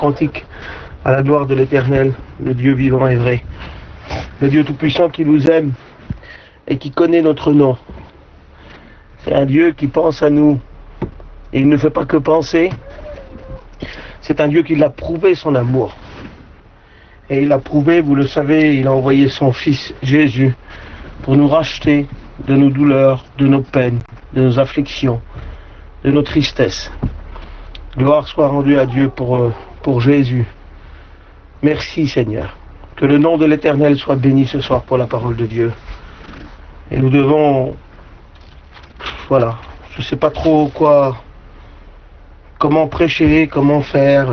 cantique à la gloire de l'Éternel, le Dieu vivant et vrai, le Dieu tout-puissant qui nous aime et qui connaît notre nom. C'est un Dieu qui pense à nous et il ne fait pas que penser. C'est un Dieu qui l'a prouvé son amour. Et il a prouvé, vous le savez, il a envoyé son Fils Jésus pour nous racheter de nos douleurs, de nos peines, de nos afflictions, de nos tristesses. Gloire soit rendue à Dieu pour Jésus. Merci Seigneur. Que le nom de l'Éternel soit béni ce soir pour la parole de Dieu. Et nous devons, voilà, je ne sais pas trop comment prêcher, comment faire.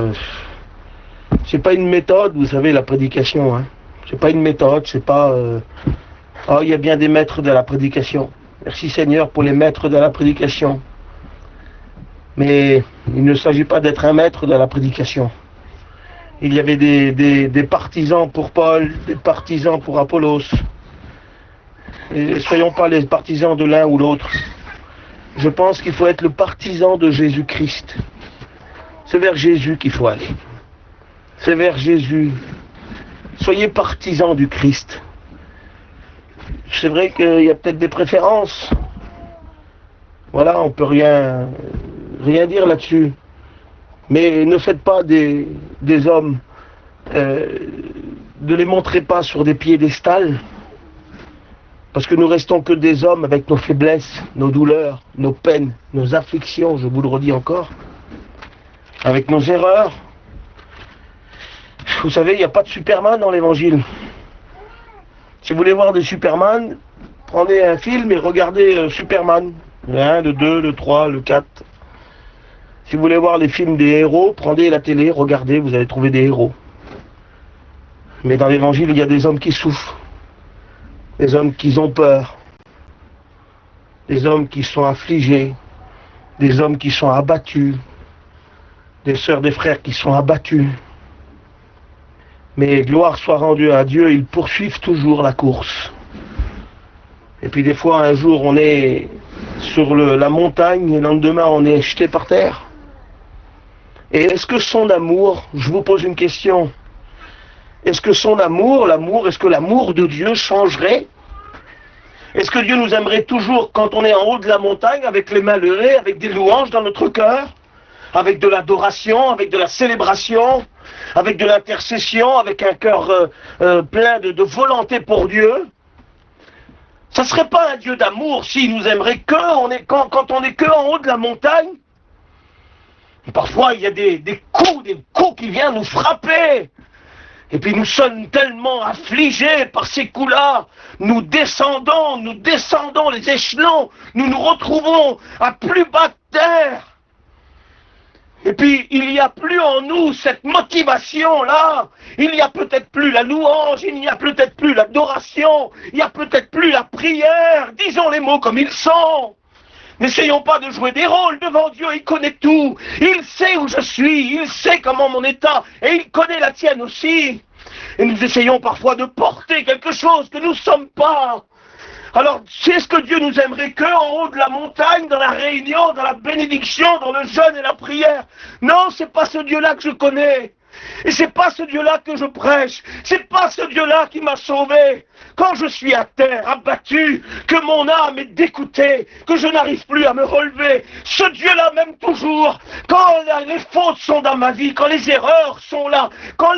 C'est pas une méthode, vous savez, la prédication. Hein. C'est pas une méthode, c'est pas... Oh, il y a bien des maîtres de la prédication. Merci Seigneur pour les maîtres de la prédication. Mais il ne s'agit pas d'être un maître de la prédication. Il y avait des partisans pour Paul, des partisans pour Apollos. Et ne soyons pas les partisans de l'un ou l'autre. Je pense qu'il faut être le partisan de Jésus-Christ. C'est vers Jésus qu'il faut aller. C'est vers Jésus. Soyez partisans du Christ. C'est vrai qu'il y a peut-être des préférences. Voilà, on peut rien dire là-dessus. Mais ne faites pas des hommes, ne les montrez pas sur des piédestals. Parce que nous restons que des hommes avec nos faiblesses, nos douleurs, nos peines, nos afflictions, je vous le redis encore. Avec nos erreurs. Vous savez, il n'y a pas de Superman dans l'évangile. Si vous voulez voir des Superman, prenez un film et regardez Superman. Le 1, le 2, le 3, le 4. Si vous voulez voir les films des héros, prenez la télé, regardez, vous allez trouver des héros. Mais dans l'évangile, il y a des hommes qui souffrent. Des hommes qui ont peur. Des hommes qui sont affligés. Des hommes qui sont abattus. Des sœurs, des frères qui sont abattus. Mais gloire soit rendue à Dieu, ils poursuivent toujours la course. Et puis des fois, un jour, on est sur la montagne, et le lendemain, on est jeté par terre. Et est-ce que son amour, je vous pose une question, est-ce que son amour, est-ce que l'amour de Dieu changerait? Est-ce que Dieu nous aimerait toujours quand on est en haut de la montagne, avec les mains levées, avec des louanges dans notre cœur, avec de l'adoration, avec de la célébration, avec de l'intercession, avec un cœur plein de volonté pour Dieu? Ça ne serait pas un Dieu d'amour s'il nous aimerait quand on est que en haut de la montagne? Et parfois il y a des coups qui viennent nous frapper. Et puis nous sommes tellement affligés par ces coups-là. Nous descendons les échelons. Nous nous retrouvons à plus bas de terre. Et puis, il n'y a plus en nous cette motivation-là. Il n'y a peut-être plus la louange, il n'y a peut-être plus l'adoration, il n'y a peut-être plus la prière. Disons les mots comme ils sont. N'essayons pas de jouer des rôles devant Dieu, il connaît tout. Il sait où je suis, il sait comment mon état, et il connaît la tienne aussi. Et nous essayons parfois de porter quelque chose que nous ne sommes pas. Alors, c'est ce que Dieu nous aimerait que en haut de la montagne, dans la réunion, dans la bénédiction, dans le jeûne et la prière? Non, c'est pas ce Dieu-là que je connais. Et c'est pas ce Dieu-là que je prêche. C'est pas ce Dieu-là qui m'a sauvé. Quand je suis à terre, abattu, que mon âme est dégoûtée, que je n'arrive plus à me relever, ce Dieu-là m'aime toujours. Quand les fautes sont dans ma vie, quand les erreurs sont là, quand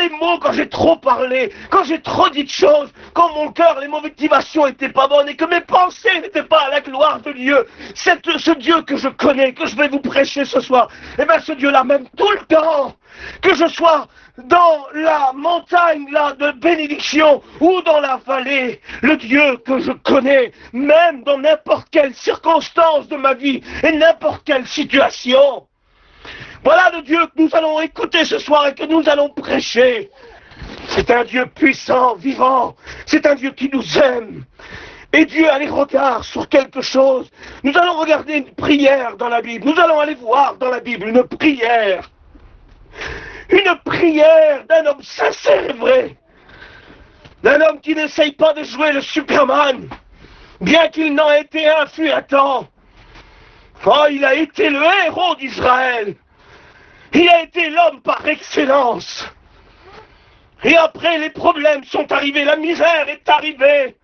j'ai trop parlé, quand j'ai trop dit de choses, quand mon cœur, les motivations n'étaient pas bonnes et que mes pensées n'étaient pas à la gloire de Dieu, ce Dieu que je connais, que je vais vous prêcher ce soir, eh bien ce Dieu-là m'aime tout le temps. Que je sois dans la montagne là de bénédiction ou dans la vallée, le Dieu que je connais, même dans n'importe quelle circonstance de ma vie et n'importe quelle situation. Voilà le Dieu que nous allons écouter ce soir et que nous allons prêcher. C'est un Dieu puissant, vivant. C'est un Dieu qui nous aime. Et Dieu a les regards sur quelque chose. Nous allons regarder une prière dans la Bible. Nous allons aller voir dans la Bible une prière. Une prière d'un homme sincère et vrai. D'un homme qui n'essaye pas de jouer le Superman, bien qu'il n'en ait été un fut un temps. Oh, il a été le héros d'Israël. Il a été l'homme par excellence. Et après, les problèmes sont arrivés, la misère est arrivée.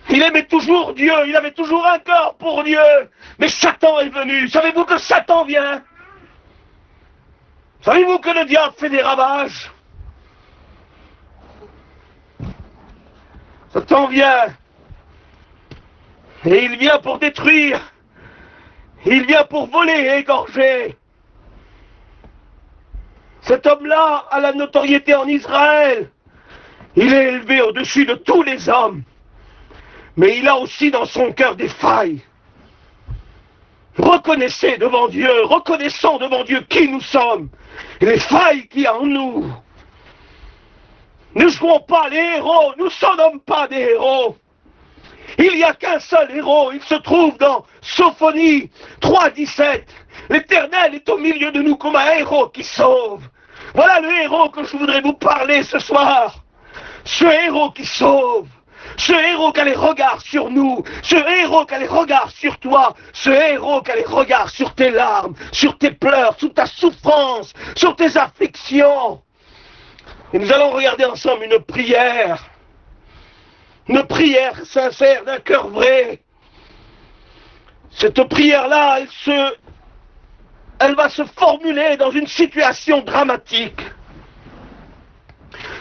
Il aimait toujours Dieu, il avait toujours un cœur pour Dieu. Mais Satan est venu. Savez-vous que Satan vient? Savez-vous que le diable fait des ravages? Satan vient. Et il vient pour détruire. Il vient pour voler et égorger. Cet homme-là a la notoriété en Israël. Il est élevé au-dessus de tous les hommes. Mais il a aussi dans son cœur des failles. Reconnaissez devant Dieu, reconnaissons devant Dieu qui nous sommes et les failles qu'il y a en nous. Ne jouons pas les héros, nous ne sommes pas des héros. Il n'y a qu'un seul héros, il se trouve dans Sophonie 3,17. L'Éternel est au milieu de nous comme un héros qui sauve. Voilà le héros que je voudrais vous parler ce soir. Ce héros qui sauve. Ce héros qui a les regards sur nous, ce héros qui a les regards sur toi, ce héros qui a les regards sur tes larmes, sur tes pleurs, sur ta souffrance, sur tes afflictions. Et nous allons regarder ensemble une prière sincère d'un cœur vrai. Cette prière-là, elle va se formuler dans une situation dramatique.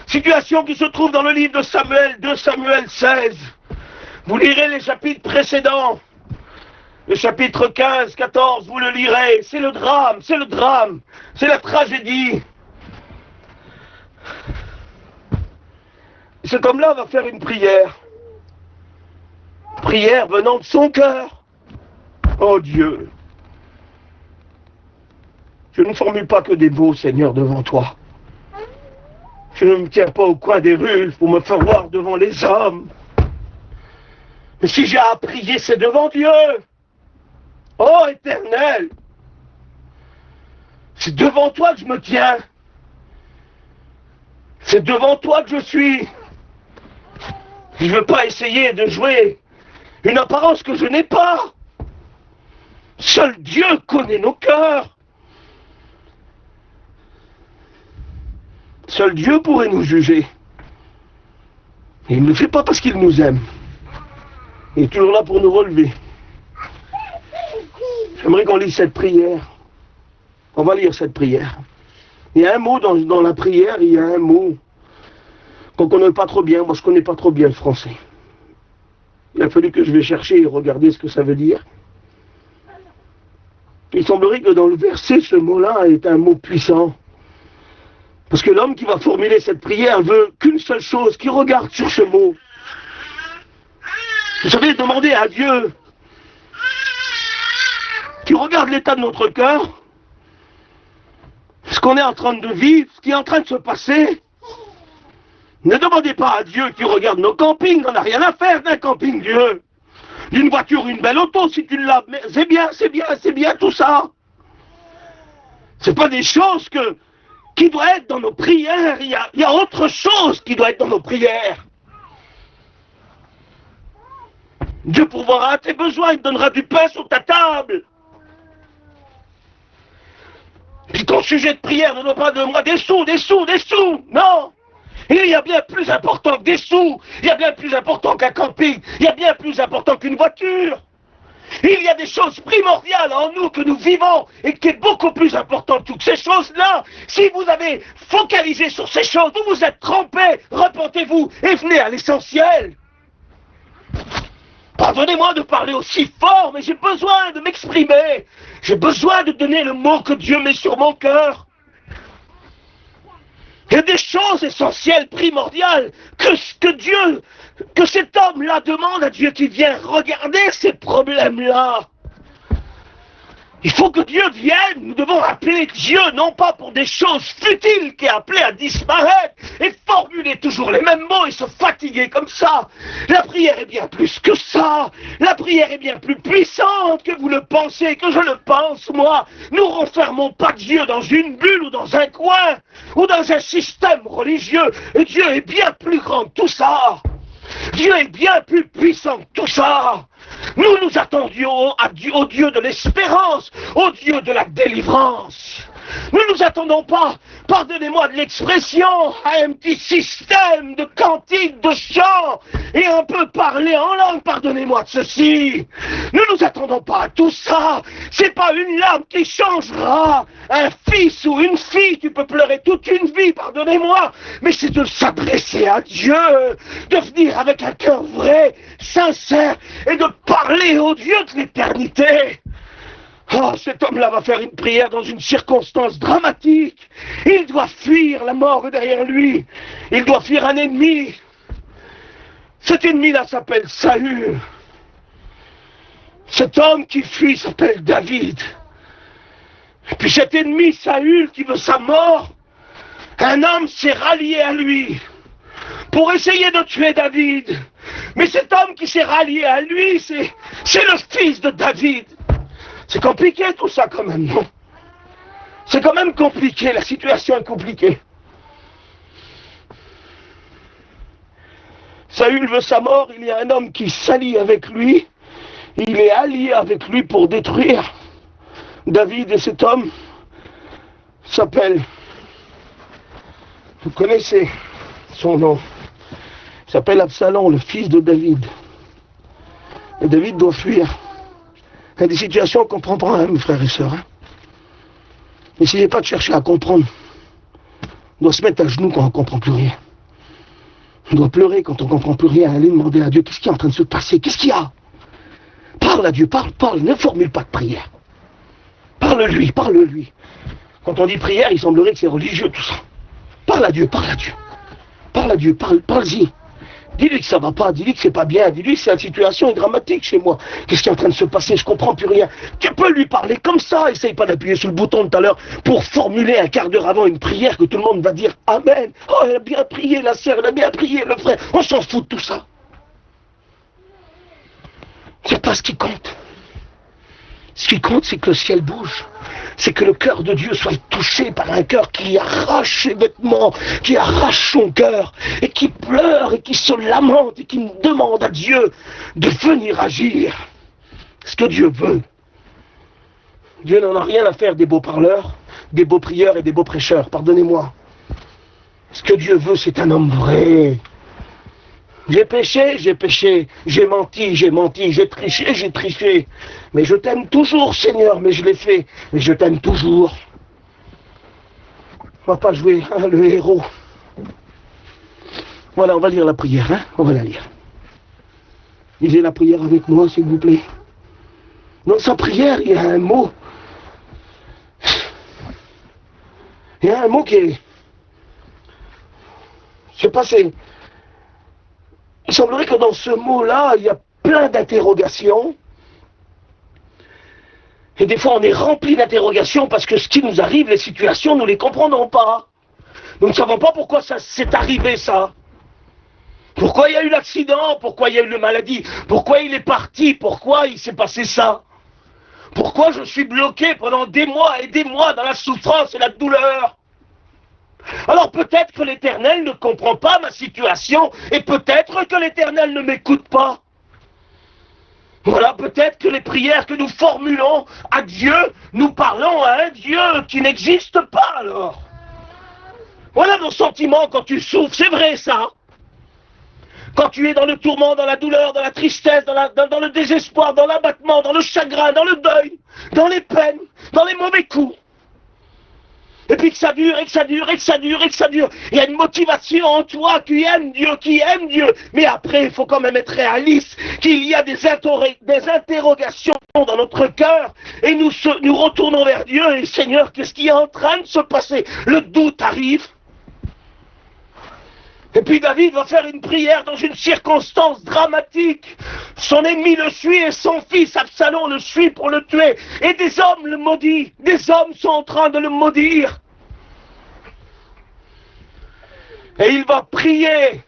Situation qui se trouve dans le livre de Samuel, 2 Samuel 16. Vous lirez les chapitres précédents. Le chapitre 15, 14, vous le lirez. C'est le drame, c'est la tragédie. Cet homme-là va faire une prière. Prière venant de son cœur. Oh Dieu, je ne formule pas que des mots, Seigneur, devant toi. Je ne me tiens pas au coin des rues pour me faire voir devant les hommes. Mais si j'ai à prier, c'est devant Dieu. Oh Éternel, c'est devant toi que je me tiens. C'est devant toi que je suis. Je ne veux pas essayer de jouer une apparence que je n'ai pas. Seul Dieu connaît nos cœurs. Seul Dieu pourrait nous juger. Et il ne le fait pas parce qu'il nous aime. Il est toujours là pour nous relever. J'aimerais qu'on lise cette prière. On va lire cette prière. Il y a un mot dans la prière, il y a un mot qu'on ne connaît pas trop bien. Moi, je ne connais pas trop bien le français. Il a fallu que je vais chercher et regarder ce que ça veut dire. Il semblerait que dans le verset, ce mot-là est un mot puissant. Parce que l'homme qui va formuler cette prière veut qu'une seule chose, qu'il regarde sur ce mot. Vous savez, demander à Dieu qu'il regarde l'état de notre cœur, ce qu'on est en train de vivre, ce qui est en train de se passer. Ne demandez pas à Dieu qu'il regarde nos campings, on n'a rien à faire d'un camping, Dieu. D'une voiture, une belle auto, si tu l'as, mais c'est bien tout ça. C'est pas des choses qui doivent être dans nos prières, il y a autre chose qui doit être dans nos prières. Dieu pourvoira à tes besoins, il te donnera du pain sur ta table. Puis ton sujet de prière ne doit pas demander des sous, non. Il y a bien plus important que des sous, il y a bien plus important qu'un camping, il y a bien plus important qu'une voiture. Il y a des choses primordiales en nous que nous vivons et qui est beaucoup plus important que toutes ces choses-là. Si vous avez focalisé sur ces choses, vous vous êtes trompé, repentez-vous et venez à l'essentiel. Pardonnez-moi de parler aussi fort, mais j'ai besoin de m'exprimer. J'ai besoin de donner le mot que Dieu met sur mon cœur. Il y a des choses essentielles, primordiales, que cet homme-là demande à Dieu qui vient regarder ces problèmes-là. Il faut que Dieu vienne, nous devons appeler Dieu, non pas pour des choses futiles qui est appelé à disparaître, et formuler toujours les mêmes mots et se fatiguer comme ça. La prière est bien plus que ça. La prière est bien plus puissante que vous le pensez, que je le pense, moi. Nous renfermons pas Dieu dans une bulle ou dans un coin, ou dans un système religieux. Et Dieu est bien plus grand que tout ça. Dieu est bien plus puissant que tout ça. Nous nous attendions au Dieu de l'espérance, au Dieu de la délivrance. Nous ne nous attendons pas, pardonnez-moi de l'expression, à un petit système de cantiques, de chants et un peu parler en langue, pardonnez-moi de ceci. Nous ne nous attendons pas à tout ça. C'est pas une larme qui changera un fils ou une fille. Tu peux pleurer toute une vie, pardonnez-moi, mais c'est de s'adresser à Dieu, de venir avec un cœur vrai, sincère et de parler au Dieu de l'éternité. Oh, cet homme-là va faire une prière dans une circonstance dramatique. Il doit fuir la mort derrière lui. Il doit fuir un ennemi. Cet ennemi-là s'appelle Saül. Cet homme qui fuit s'appelle David. Et puis cet ennemi, Saül, qui veut sa mort, un homme s'est rallié à lui pour essayer de tuer David. Mais cet homme qui s'est rallié à lui, c'est le fils de David. C'est compliqué tout ça quand même, non? C'est quand même compliqué, la situation est compliquée. Saül veut sa mort, il y a un homme qui s'allie avec lui, il est allié avec lui pour détruire David, et cet homme s'appelle, vous connaissez son nom, il s'appelle Absalom, le fils de David. Et David doit fuir. Il y a des situations qu'on ne comprend pas, hein, mes frères et sœurs. Hein. N'essayez pas de chercher à comprendre. On doit se mettre à genoux quand on ne comprend plus rien. On doit pleurer quand on ne comprend plus rien, aller demander à Dieu qu'est-ce qui est en train de se passer, qu'est-ce qu'il y a. Parle à Dieu, parle, ne formule pas de prière. Parle-lui. Quand on dit prière, il semblerait que c'est religieux tout ça. Parle à Dieu. Parle-y. Dis-lui que ça va pas, dis-lui que c'est pas bien, dis-lui que la situation est dramatique chez moi. Qu'est-ce qui est en train de se passer? Je comprends plus rien. Tu peux lui parler comme ça, essaye pas d'appuyer sur le bouton tout à l'heure pour formuler un quart d'heure avant une prière que tout le monde va dire Amen. Oh, elle a bien prié la sœur, elle a bien prié le frère. On s'en fout de tout ça. C'est pas ce qui compte. Ce qui compte, c'est que le ciel bouge. C'est que le cœur de Dieu soit touché par un cœur qui arrache ses vêtements, qui arrache son cœur, et qui pleure, et qui se lamente, et qui demande à Dieu de venir agir. Ce que Dieu veut. Dieu n'en a rien à faire des beaux parleurs, des beaux prieurs et des beaux prêcheurs, pardonnez-moi. Ce que Dieu veut, c'est un homme vrai. J'ai péché, j'ai menti, j'ai triché. Mais je t'aime toujours, Seigneur, mais je l'ai fait. Mais je t'aime toujours. On va pas jouer le héros. Voilà, on va lire la prière, hein? On va la lire. Lisez la prière avec moi, s'il vous plaît. Dans sa prière, il y a un mot. Il y a un mot qui est... Je sais pas, c'est... Il semblerait que dans ce mot-là, il y a plein d'interrogations. Et des fois, on est rempli d'interrogations parce que ce qui nous arrive, les situations, nous ne les comprenons pas. Nous ne savons pas pourquoi ça s'est arrivé, ça. Pourquoi il y a eu l'accident? Pourquoi il y a eu la maladie? Pourquoi il est parti? Pourquoi il s'est passé ça? Pourquoi je suis bloqué pendant des mois et des mois dans la souffrance et la douleur? Alors peut-être que l'Éternel ne comprend pas ma situation, et peut-être que l'Éternel ne m'écoute pas. Voilà, peut-être que les prières que nous formulons à Dieu, nous parlons à un Dieu qui n'existe pas alors. Voilà nos sentiments quand tu souffres, c'est vrai ça. Quand tu es dans le tourment, dans la douleur, dans la tristesse, dans le désespoir, dans l'abattement, dans le chagrin, dans le deuil, dans les peines, dans les mauvais coups. Et puis que ça dure, et que ça dure, et que ça dure, et que ça dure. Il y a une motivation en toi qui aime Dieu. Mais après, il faut quand même être réaliste qu'il y a des interrogations dans notre cœur. Et nous retournons vers Dieu. Et Seigneur, qu'est-ce qui est en train de se passer? Le doute arrive. Et puis David va faire une prière dans une circonstance dramatique. Son ennemi le suit et son fils Absalom le suit pour le tuer. Et des hommes le maudissent. Des hommes sont en train de le maudire. Et il va prier.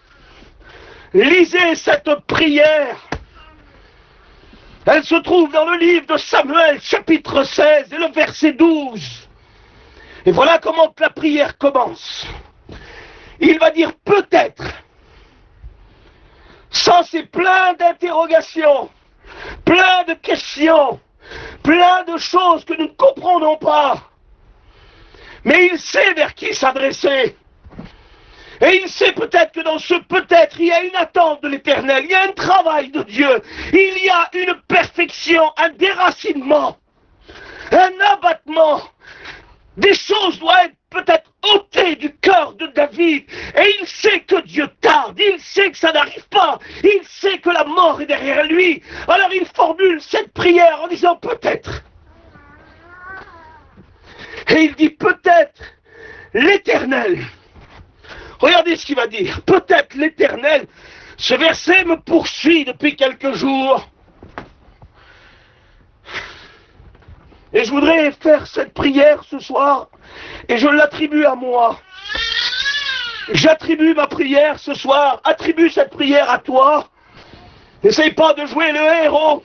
Lisez cette prière. Elle se trouve dans le livre de Samuel, chapitre 16, et le verset 12. Et voilà comment la prière commence. Il va dire peut-être, sans ces plein d'interrogations, plein de questions, plein de choses que nous ne comprenons pas. Mais il sait vers qui s'adresser. Et il sait peut-être que dans ce peut-être, il y a une attente de l'Éternel, il y a un travail de Dieu, il y a une perfection, un déracinement, un abattement. Des choses doivent être peut-être ôtées du cœur de David. Et il sait que Dieu tarde, il sait que ça n'arrive pas, il sait que la mort est derrière lui. Alors il formule cette prière en disant peut-être. Et il dit peut-être l'Éternel. Regardez ce qu'il va dire. Peut-être l'Éternel. Ce verset me poursuit depuis quelques jours. Et je voudrais faire cette prière ce soir. Et je l'attribue à moi. J'attribue ma prière ce soir. Attribue cette prière à toi. N'essaye pas de jouer le héros.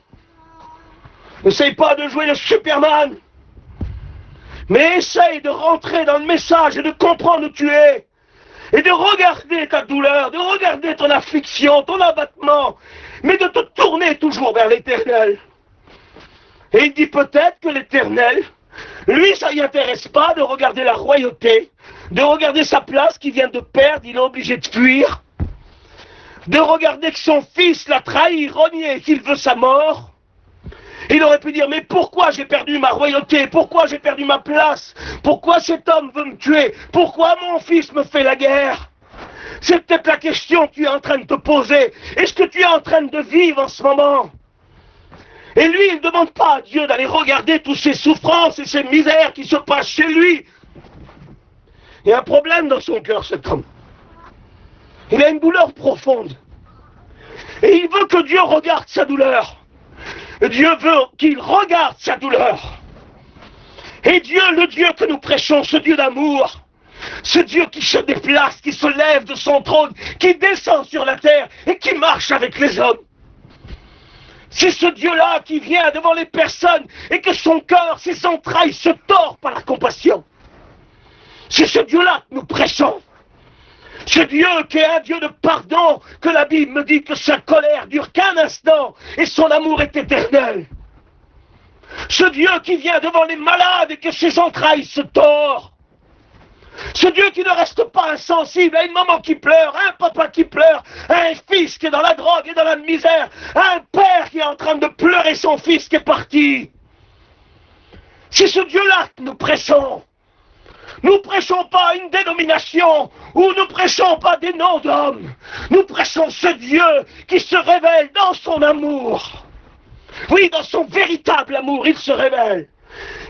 N'essaye pas de jouer le Superman. Mais essaye de rentrer dans le message et de comprendre où tu es. Et de regarder ta douleur, de regarder ton affliction, ton abattement, mais de te tourner toujours vers l'Éternel. Et il dit peut-être que l'Éternel, lui, ça ne l'intéresse pas de regarder la royauté, de regarder sa place qu'il vient de perdre, il est obligé de fuir, de regarder que son fils l'a trahi, renié, qu'il veut sa mort. Il aurait pu dire, mais pourquoi j'ai perdu ma royauté? Pourquoi j'ai perdu ma place? Pourquoi cet homme veut me tuer? Pourquoi mon fils me fait la guerre? C'est peut-être la question que tu es en train de te poser. Est-ce que tu es en train de vivre en ce moment? Et lui, il ne demande pas à Dieu d'aller regarder toutes ces souffrances et ces misères qui se passent chez lui. Il y a un problème dans son cœur, cet homme. Il a une douleur profonde. Et il veut que Dieu regarde sa douleur. Dieu veut qu'il regarde sa douleur. Et Dieu, le Dieu que nous prêchons, ce Dieu d'amour, ce Dieu qui se déplace, qui se lève de son trône, qui descend sur la terre et qui marche avec les hommes. C'est ce Dieu-là qui vient devant les personnes et que son cœur, ses entrailles se tordent par la compassion. C'est ce Dieu-là que nous prêchons. Ce Dieu qui est un Dieu de pardon, que la Bible me dit que sa colère dure qu'un instant et son amour est éternel. Ce Dieu qui vient devant les malades et que ses entrailles se tordent. Ce Dieu qui ne reste pas insensible à une maman qui pleure, à un papa qui pleure, à un fils qui est dans la drogue et dans la misère, à un père qui est en train de pleurer son fils qui est parti. C'est ce Dieu-là que nous prêchons. Nous prêchons pas une dénomination, ou nous prêchons pas des noms d'hommes. Nous prêchons ce Dieu qui se révèle dans son amour. Oui, dans son véritable amour, il se révèle.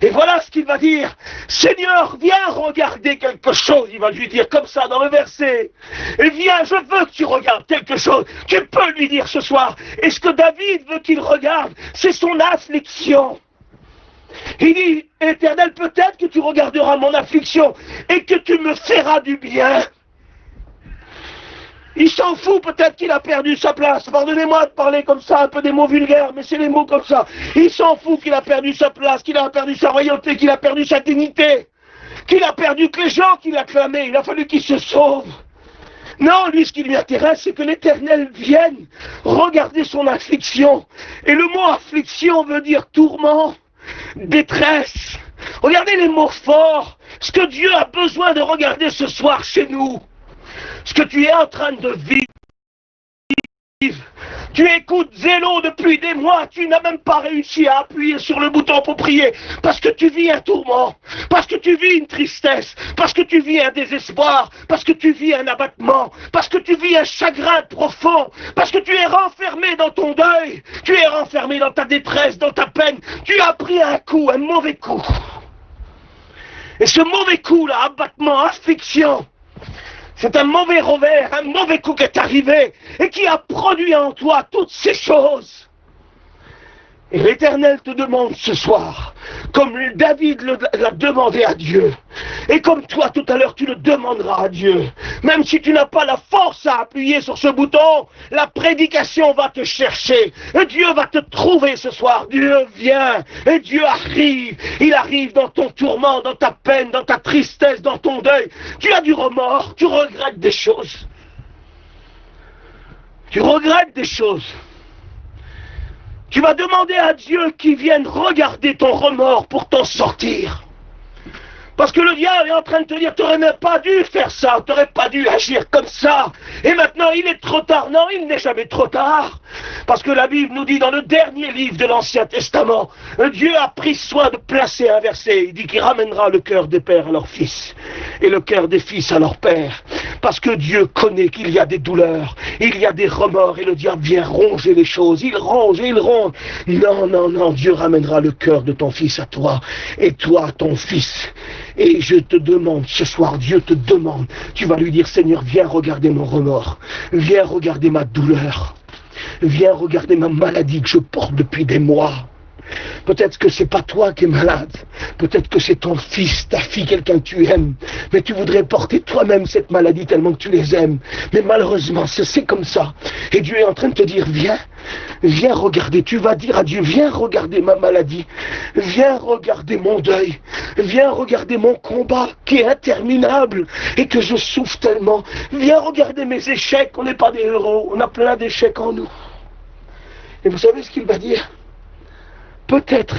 Et voilà ce qu'il va dire. Seigneur, viens regarder quelque chose, il va lui dire comme ça dans le verset. Et viens, je veux que tu regardes quelque chose. Tu peux lui dire ce soir. Et ce que David veut qu'il regarde, c'est son affliction. Il dit, Éternel, peut-être que tu regarderas mon affliction et que tu me feras du bien. Il s'en fout peut-être qu'il a perdu sa place. Pardonnez-moi de parler comme ça, un peu des mots vulgaires, mais c'est les mots comme ça. Il s'en fout qu'il a perdu sa place, qu'il a perdu sa royauté, qu'il a perdu sa dignité, qu'il a perdu que les gens qui l'acclamaient. Il a fallu qu'il se sauve. Non, lui, ce qui lui intéresse, c'est que l'Éternel vienne regarder son affliction. Et le mot affliction veut dire tourment, détresse. Regardez les mots forts. Ce que Dieu a besoin de regarder ce soir chez nous. Ce que tu es en train de vivre. Tu écoutes Zélo depuis des mois, tu n'as même pas réussi à appuyer sur le bouton pour prier, parce que tu vis un tourment, parce que tu vis une tristesse, parce que tu vis un désespoir, parce que tu vis un abattement, parce que tu vis un chagrin profond, parce que tu es renfermé dans ton deuil, tu es renfermé dans ta détresse, dans ta peine, tu as pris un coup, un mauvais coup. Et ce mauvais coup là, abattement, affliction, c'est un mauvais revers, un mauvais coup qui est arrivé et qui a produit en toi toutes ces choses. Et l'Éternel te demande ce soir, comme David l'a demandé à Dieu, et comme toi tout à l'heure tu le demanderas à Dieu, même si tu n'as pas la force à appuyer sur ce bouton, la prédication va te chercher, et Dieu va te trouver ce soir. Dieu vient, et Dieu arrive, il arrive dans ton tourment, dans ta peine, dans ta tristesse, dans ton deuil. Tu as du remords, tu regrettes des choses. Tu regrettes des choses. Tu vas demander à Dieu qu'il vienne regarder ton remords pour t'en sortir. Parce que le diable est en train de te dire, tu n'aurais même pas dû faire ça, tu n'aurais pas dû agir comme ça. Et maintenant, il est trop tard. Non, il n'est jamais trop tard. Parce que la Bible nous dit dans le dernier livre de l'Ancien Testament, Dieu a pris soin de placer un verset. Il dit qu'il ramènera le cœur des pères à leurs fils et le cœur des fils à leurs pères. Parce que Dieu connaît qu'il y a des douleurs, il y a des remords et le diable vient ronger les choses. Il ronge et il ronge. Non, non, non, Dieu ramènera le cœur de ton fils à toi et toi à ton fils. Et je te demande, ce soir, Dieu te demande, tu vas lui dire, Seigneur, viens regarder mon remords, viens regarder ma douleur, viens regarder ma maladie que je porte depuis des mois. Peut-être que c'est pas toi qui es malade, peut-être que c'est ton fils, ta fille, quelqu'un que tu aimes, mais tu voudrais porter toi-même cette maladie tellement que tu les aimes. Mais malheureusement, c'est comme ça. Et Dieu est en train de te dire, viens regarder. Tu vas dire à Dieu, viens regarder ma maladie, viens regarder mon deuil, viens regarder mon combat qui est interminable et que je souffre tellement. Viens regarder mes échecs, on n'est pas des héros, on a plein d'échecs en nous. Et vous savez ce qu'il va dire ? Peut-être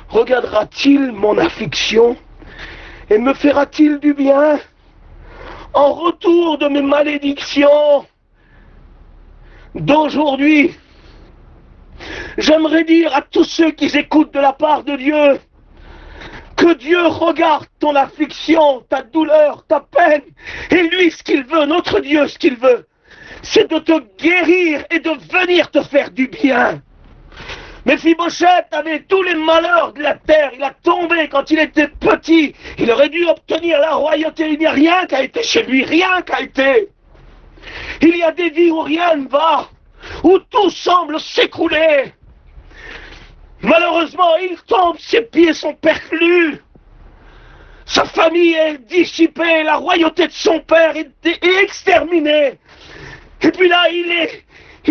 regardera-t-il mon affliction et me fera-t-il du bien en retour de mes malédictions d'aujourd'hui. J'aimerais dire à tous ceux qui écoutent de la part de Dieu que Dieu regarde ton affliction, ta douleur, ta peine, et lui ce qu'il veut, notre Dieu ce qu'il veut, c'est de te guérir et de venir te faire du bien. Méphibosheth avait tous les malheurs de la terre. Il a tombé quand il était petit. Il aurait dû obtenir la royauté. Il n'y a rien qui a été chez lui. Rien qui a été. Il y a des vies où rien ne va. Où tout semble s'écrouler. Malheureusement, il tombe. Ses pieds sont perclus. Sa famille est dissipée. La royauté de son père est exterminée. Et puis là, il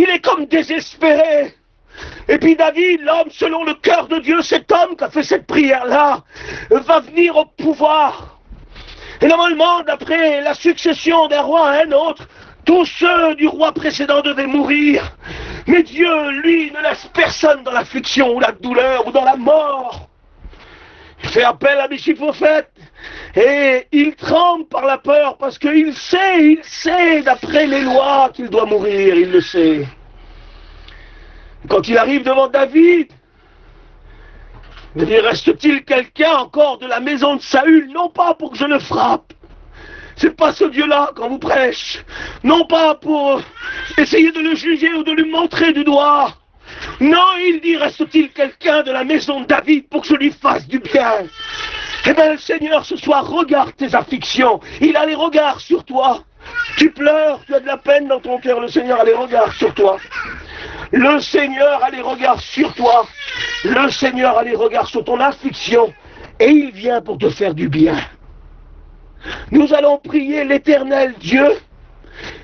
est comme désespéré. Et puis David, l'homme selon le cœur de Dieu, cet homme qui a fait cette prière-là, va venir au pouvoir. Et normalement, d'après la succession d'un roi à un autre, tous ceux du roi précédent devaient mourir. Mais Dieu, lui, ne laisse personne dans l'affliction ou la douleur ou dans la mort. Il fait appel à Méphibosheth et il tremble par la peur parce qu'il sait, d'après les lois, qu'il doit mourir, il le sait. Quand il arrive devant David, il dit, reste-t-il quelqu'un encore de la maison de Saül, non pas pour que je le frappe, c'est pas ce Dieu-là qu'on vous prêche, non pas pour essayer de le juger ou de lui montrer du doigt, non, il dit, reste-t-il quelqu'un de la maison de David pour que je lui fasse du bien. Eh bien le Seigneur ce soir regarde tes afflictions, il a les regards sur toi, tu pleures, tu as de la peine dans ton cœur, le Seigneur a les regards sur toi. Le Seigneur a les regards sur toi. Le Seigneur a les regards sur ton affliction. Et il vient pour te faire du bien. Nous allons prier l'Éternel Dieu.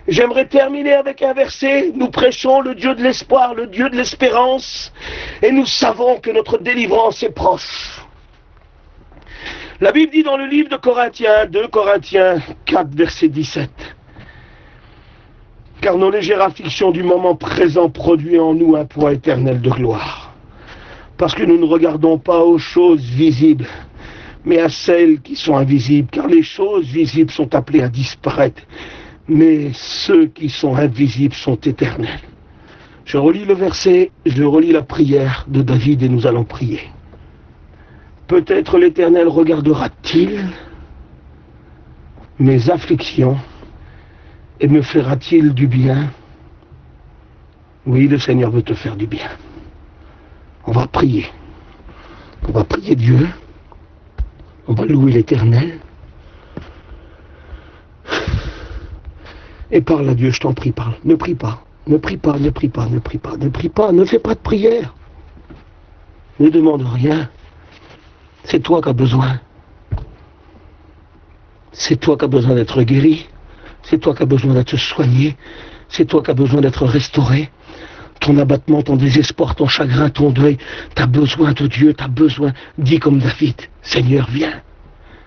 J'aimerais terminer avec un verset. Nous prêchons le Dieu de l'espoir, le Dieu de l'espérance. Et nous savons que notre délivrance est proche. La Bible dit dans le livre de Corinthiens, 2 Corinthiens 4, verset 17. Car nos légères afflictions du moment présent produisent en nous un poids éternel de gloire. Parce que nous ne regardons pas aux choses visibles, mais à celles qui sont invisibles. Car les choses visibles sont appelées à disparaître, mais ceux qui sont invisibles sont éternels. Je relis le verset, je relis la prière de David et nous allons prier. Peut-être l'Éternel regardera-t-il mes afflictions et me fera-t-il du bien? Oui, le Seigneur veut te faire du bien. On va prier. On va prier Dieu. On va louer l'Éternel. Et parle à Dieu, je t'en prie, parle. Ne prie pas. Ne prie pas, ne prie pas, ne prie pas, ne prie pas. Ne fais pas de prière. Ne demande rien. C'est toi qui as besoin. C'est toi qui as besoin d'être guéri. C'est toi qui as besoin d'être soigné. C'est toi qui as besoin d'être restauré. Ton abattement, ton désespoir, ton chagrin, ton deuil. Tu as besoin de Dieu, tu as besoin. Dis comme David, Seigneur, viens.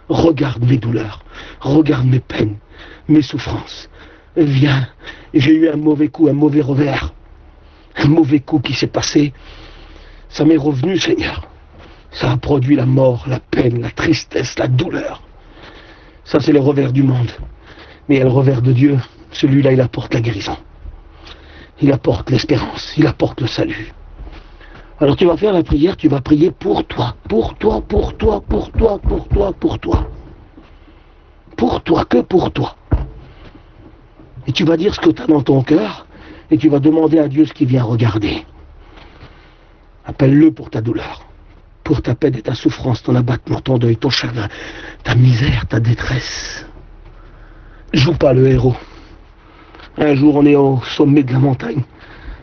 Regarde mes douleurs. Regarde mes peines, mes souffrances. Viens. J'ai eu un mauvais coup, un mauvais revers. Un mauvais coup qui s'est passé, ça m'est revenu, Seigneur. Ça a produit la mort, la peine, la tristesse, la douleur. Ça, c'est le revers du monde. Mais il y a le revers de Dieu. Celui-là, il apporte la guérison. Il apporte l'espérance. Il apporte le salut. Alors tu vas faire la prière, tu vas prier pour toi. Pour toi, pour toi, pour toi, pour toi, pour toi. Pour toi, que pour toi. Et tu vas dire ce que tu as dans ton cœur. Et tu vas demander à Dieu ce qu'il vient regarder. Appelle-le pour ta douleur. Pour ta peine et ta souffrance, ton abattement, ton deuil, ton chagrin, ta misère, ta détresse. Joue pas le héros. Un jour, on est au sommet de la montagne.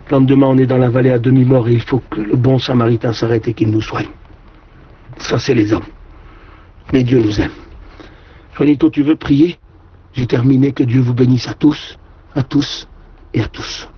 Le lendemain, on est dans la vallée à demi-mort et il faut que le bon samaritain s'arrête et qu'il nous soigne. Ça, c'est les hommes. Mais Dieu nous aime. Juanito, tu veux prier? J'ai terminé. Que Dieu vous bénisse à tous et à tous.